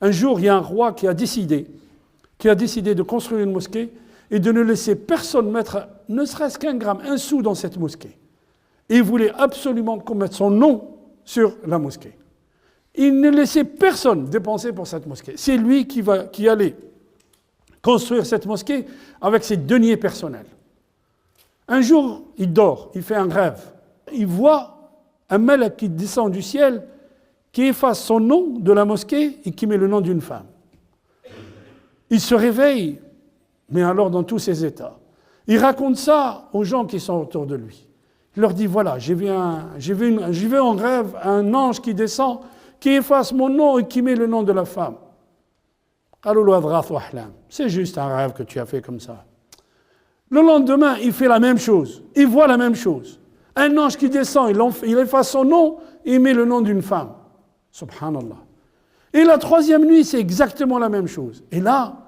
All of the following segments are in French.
Un jour, il y a un roi qui a décidé de construire une mosquée et de ne laisser personne mettre ne serait-ce qu'un gramme, un sou dans cette mosquée. Et il voulait absolument qu'on mette son nom sur la mosquée. Il ne laissait personne dépenser pour cette mosquée. C'est lui qui allait construire cette mosquée avec ses deniers personnels. Un jour, il dort, il fait un rêve. Il voit un malak qui descend du ciel, qui efface son nom de la mosquée et qui met le nom d'une femme. Il se réveille, mais alors dans tous ses états. Il raconte ça aux gens qui sont autour de lui. Il leur dit, voilà, j'ai vu en rêve un ange qui descend, qui efface mon nom et qui met le nom de la femme. C'est juste un rêve que tu as fait comme ça. Le lendemain, il fait la même chose. Il voit la même chose. Un ange qui descend, il efface son nom et il met le nom d'une femme. Subhanallah. Et la troisième nuit, c'est exactement la même chose. Et là,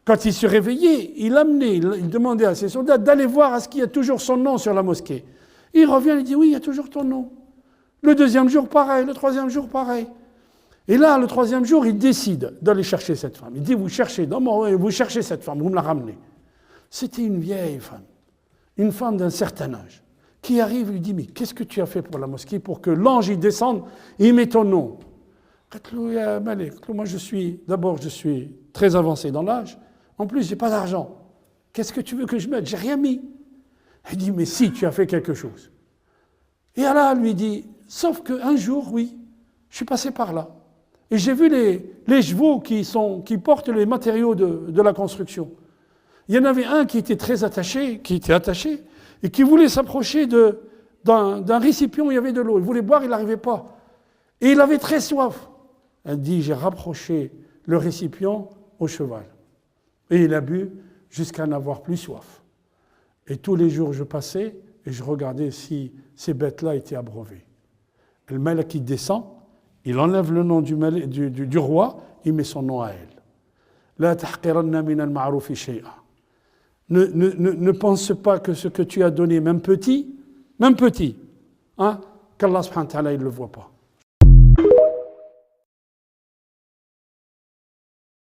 quand il se réveillait, il demandait à ses soldats d'aller voir est-ce qu'il y a toujours son nom sur la mosquée. Il revient, il dit oui, il y a toujours ton nom. Le deuxième jour, pareil. Le troisième jour, pareil. Et là, le troisième jour, il décide d'aller chercher cette femme. Il dit, vous cherchez cette femme, vous me la ramenez. C'était une vieille femme, une femme d'un certain âge, qui arrive et lui dit, mais qu'est-ce que tu as fait pour la mosquée pour que l'ange y descende et il met ton nom? Moi, je suis très avancé dans l'âge. En plus, je n'ai pas d'argent. Qu'est-ce que tu veux que je mette? J'ai rien mis. Il dit, mais si, tu as fait quelque chose. Et Allah lui dit, sauf qu'un jour, oui, je suis passé par là. Et j'ai vu les chevaux qui portent les matériaux de la construction. Il y en avait un qui était attaché, et qui voulait s'approcher d'un récipient où il y avait de l'eau. Il voulait boire, il n'arrivait pas. Et il avait très soif. Elle dit, j'ai rapproché le récipient au cheval. Et il a bu jusqu'à n'avoir plus soif. Et tous les jours, je passais et je regardais si ces bêtes-là étaient abreuvées. Le malak qui descend, il enlève le nom du roi, il met son nom à elle. La tahqiranna min al-ma'rufi shay'a. Ne pense pas que ce que tu as donné, même petit, hein, qu'Allah subhanahu wa ta'ala, il ne le voit pas.